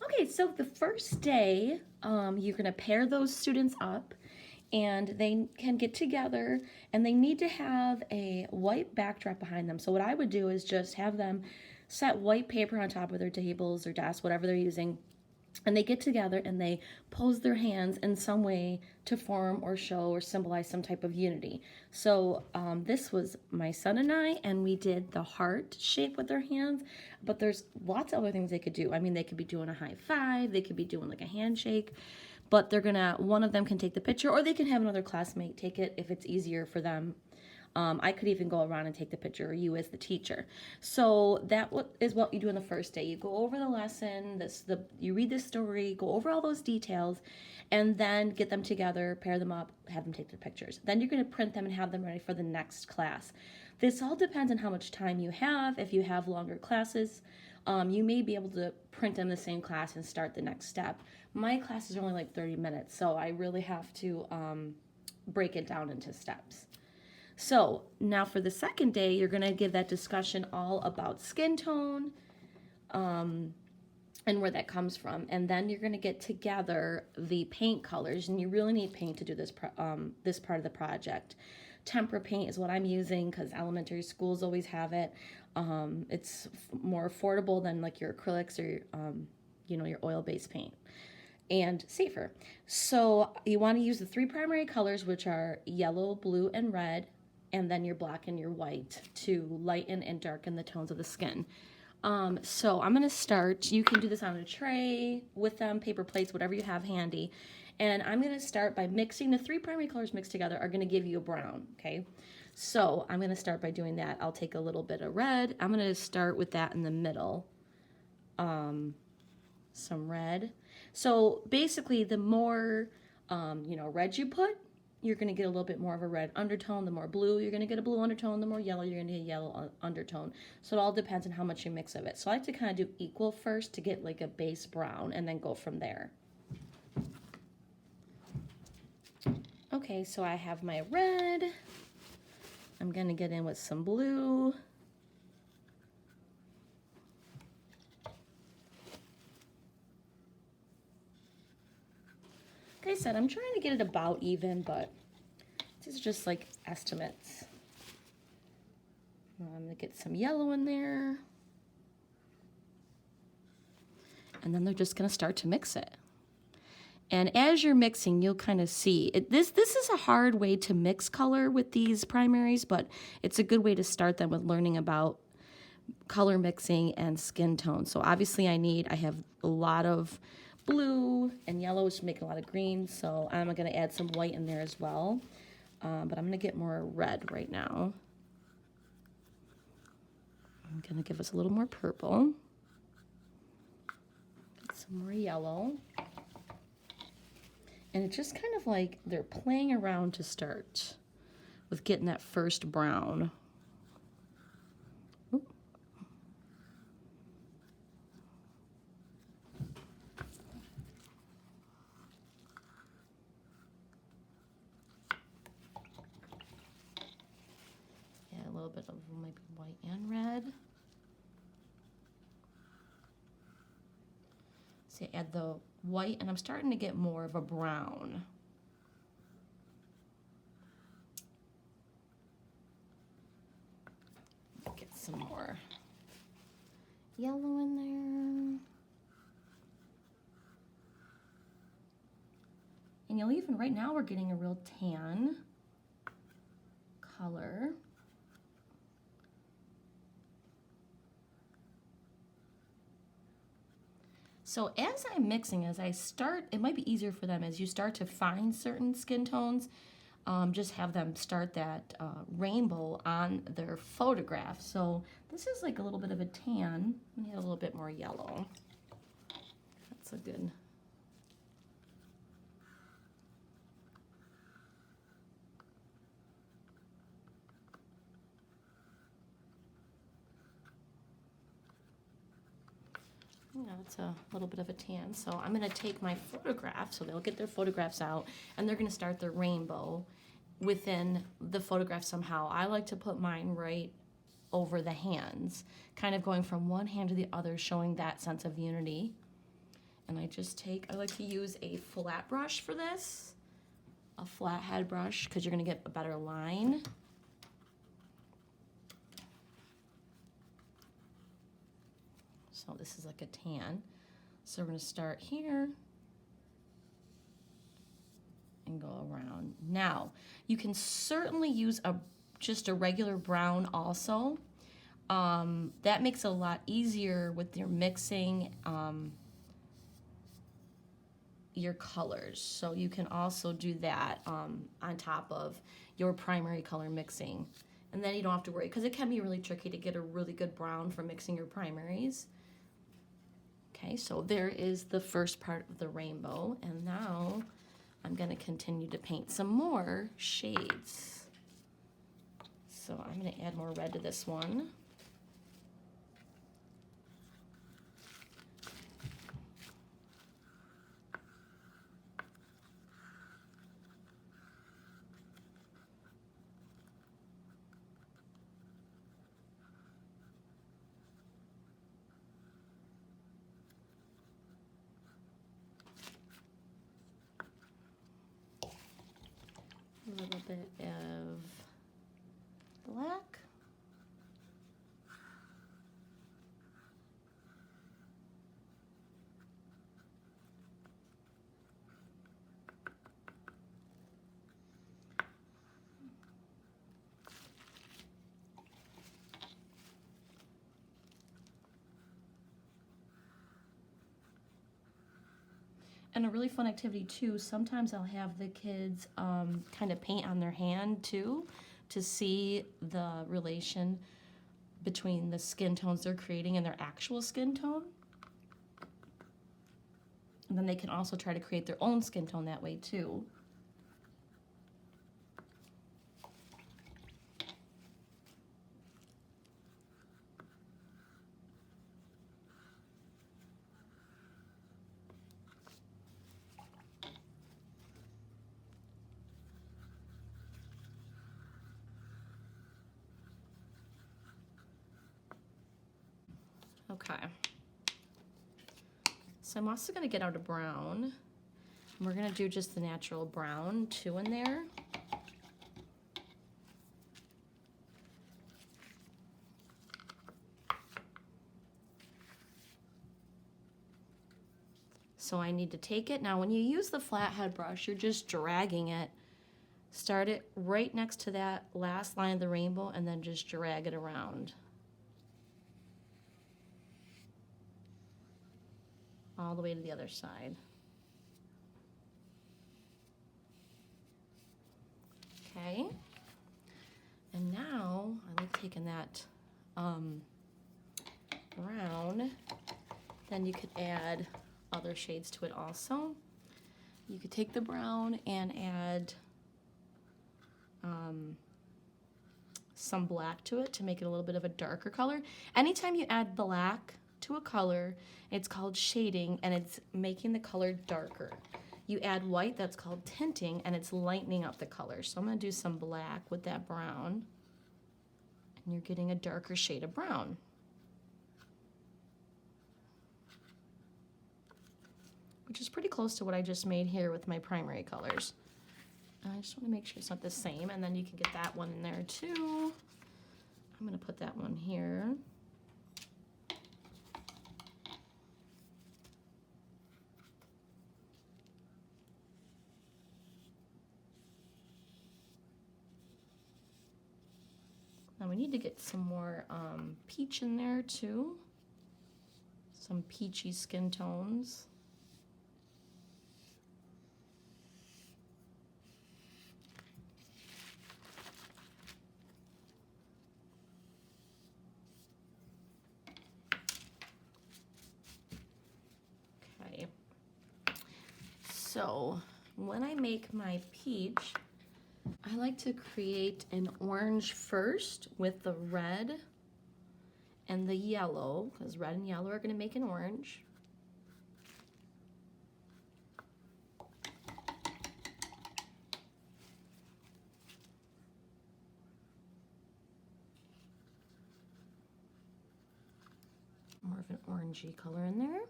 Okay, so the first day, you're going to pair those students up and they can get together and they need to have a white backdrop behind them. So, what I would do is just have them set white paper on top of their tables or desks, whatever they're using, and they get together and they pose their hands in some way to form or show or symbolize some type of unity. So this was my son and I, and we did the heart shape with their hands, but there's lots of other things they could do. I mean, they could be doing a high five, they could be doing like a handshake, but one of them can take the picture, or they can have another classmate take it if it's easier for them. I could even go around and take the picture, or you as the teacher. So that is what you do on the first day. You go over the lesson, you read the story, go over all those details, and then get them together, pair them up, have them take their pictures. Then you're going to print them and have them ready for the next class. This all depends on how much time you have. If you have longer classes, you may be able to print them the same class and start the next step. My classes are only like 30 minutes, so I really have to break it down into steps. So now for the second day, you're going to give that discussion all about skin tone and where that comes from. And then you're going to get together the paint colors, and you really need paint to do this part of the project. Tempera paint is what I'm using because elementary schools always have it. It's more affordable than like your acrylics or your oil-based paint, and safer. So you want to use the three primary colors, which are yellow, blue, and red, and then your black and your white to lighten and darken the tones of the skin. So I'm going to start. You can do this on a tray with them, paper plates, whatever you have handy. And I'm going to start by mixing the three primary colors mixed together are going to give you a brown, okay? So I'm going to start by doing that. I'll take a little bit of red. I'm going to start with that in the middle. Some red. So basically, the more red you put, you're going to get a little bit more of a red undertone. The more blue, you're going to get a blue undertone. The more yellow, you're going to get a yellow undertone. So it all depends on how much you mix of it. So I like to kind of do equal first to get like a base brown and then go from there. Okay, so I have my red. I'm going to get in with some blue. Like I said, I'm trying to get it about even, but these are just like estimates. I'm going to get some yellow in there. And then they're just going to start to mix it. And as you're mixing, you'll kind of see. This is a hard way to mix color with these primaries, but it's a good way to start them with learning about color mixing and skin tone. So obviously I have a lot of blue and yellow, which make a lot of green, so I'm going to add some white in there as well. But I'm going to get more red right now. I'm going to give us a little more purple. Get some more yellow. And it's just kind of like they're playing around to start with getting that first brown. Ooh. Yeah, a little bit of maybe white and red. See, add the white, and I'm starting to get more of a brown. Get some more yellow in there. And you'll even, right now we're getting a real tan color. So as I'm mixing, as I start, it might be easier for them as you start to find certain skin tones, just have them start that rainbow on their photograph. So this is like a little bit of a tan. Let me add a little bit more yellow. That's a good. It's a little bit of a tan. So I'm going to take my photograph, so they'll get their photographs out, and they're going to start their rainbow within the photograph somehow. I like to put mine right over the hands, kind of going from one hand to the other, showing that sense of unity. And I like to use a flat brush for this, a flat head brush, because you're gonna get a better line. So this is like a tan. So we're gonna start here and go around. Now, you can certainly use just a regular brown also. That makes it a lot easier with your mixing your colors. So you can also do that on top of your primary color mixing. And then you don't have to worry, because it can be really tricky to get a really good brown from mixing your primaries. Okay, so there is the first part of the rainbow, and now I'm gonna continue to paint some more shades. So I'm gonna add more red to this one. A little bit of black. And a really fun activity too, sometimes I'll have the kids kind of paint on their hand too, to see the relation between the skin tones they're creating and their actual skin tone. And then they can also try to create their own skin tone that way too. Okay. So I'm also gonna get out a brown. We're gonna do just the natural brown too in there. So I need to take it. Now when you use the flathead brush, you're just dragging it. Start it right next to that last line of the rainbow and then just drag it around. All the way to the other side. Okay. And now I like taking that brown. Then you could add other shades to it also. You could take the brown and add some black to it to make it a little bit of a darker color. Anytime you add black to a color, it's called shading, and it's making the color darker. You add white, that's called tinting, and it's lightening up the color. So I'm gonna do some black with that brown, and you're getting a darker shade of brown. Which is pretty close to what I just made here with my primary colors. I just want to make sure it's not the same, and then you can get that one in there too. I'm going to put that one here. Now we need to get some more peach in there too. Some peachy skin tones. So when I make my peach, I like to create an orange first with the red and the yellow, because red and yellow are going to make an orange. More of an orangey color in there.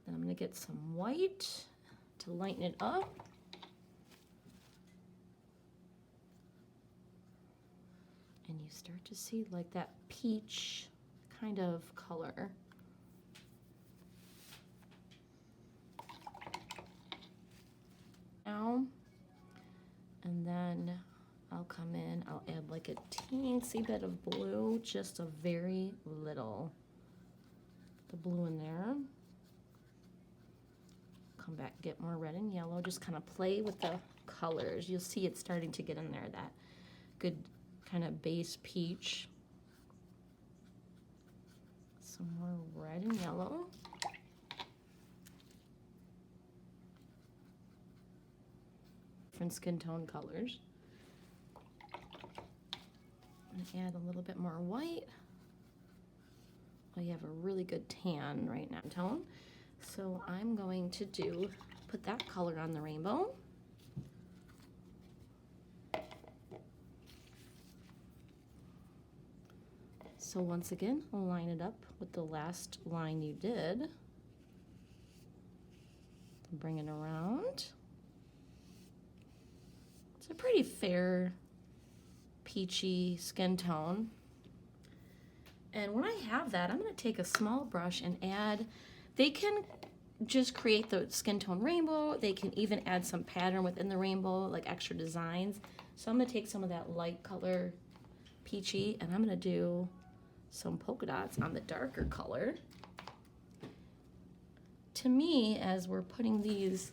Then I'm going to get some white to lighten it up. And you start to see like that peach kind of color. Now, and then I'll come in, I'll add like a teensy bit of blue, just a very little. The blue in there. Come back, get more red and yellow, just kind of play with the colors. You'll see it starting to get in there, that good kind of base peach. Some more red and yellow. Different skin tone colors. I'm gonna add a little bit more white. Well, you have a really good tan right now tone. So I'm going to put that color on the rainbow. So once again, line it up with the last line you did. Bring it around. It's a pretty fair, peachy skin tone. And when I have that, I'm going to take a small brush and add, they can just create the skin tone rainbow. They can even add some pattern within the rainbow, like extra designs. So I'm going to take some of that light color peachy, and I'm going to do some polka dots on the darker color. To me, as we're putting these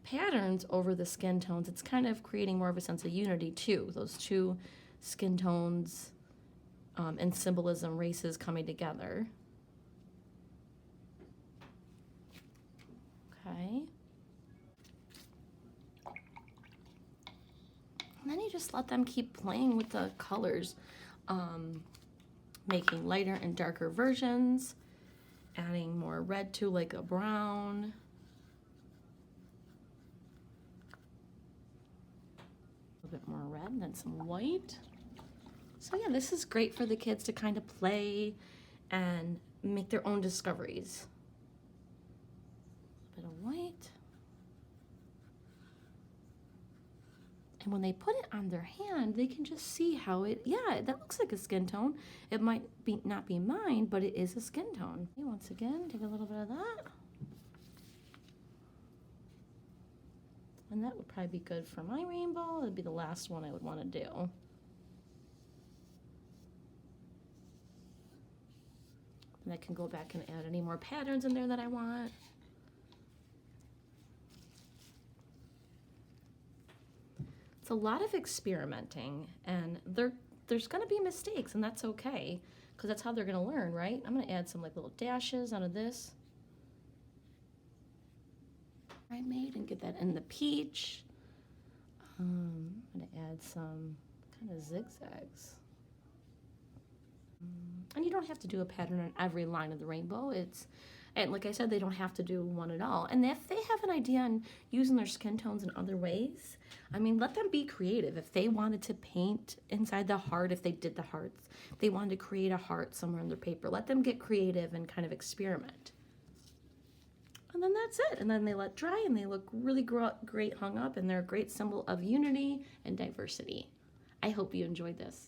patterns over the skin tones, it's kind of creating more of a sense of unity too. Those two skin tones and symbolism races coming together. Okay. And then you just let them keep playing with the colors, making lighter and darker versions, adding more red to like a brown. A little bit more red and then some white. So yeah, this is great for the kids to kind of play and make their own discoveries. A bit of white. And when they put it on their hand, they can just see how it, yeah, that looks like a skin tone. It might be not be mine, but it is a skin tone. Okay, once again, take a little bit of that. And that would probably be good for my rainbow. It'd be the last one I would want to do. And I can go back and add any more patterns in there that I want. It's a lot of experimenting, and there's gonna be mistakes, and that's okay, because that's how they're gonna learn, right? I'm gonna add some like little dashes out of this I made and get that in the peach. I'm gonna add some kind of zigzags. And you don't have to do a pattern on every line of the rainbow. And like I said, they don't have to do one at all. And if they have an idea on using their skin tones in other ways, I mean, let them be creative. If they wanted to paint inside the heart, if they did the hearts, if they wanted to create a heart somewhere on their paper, let them get creative and kind of experiment. And then that's it. And then they let dry and they look really great hung up, and they're a great symbol of unity and diversity. I hope you enjoyed this.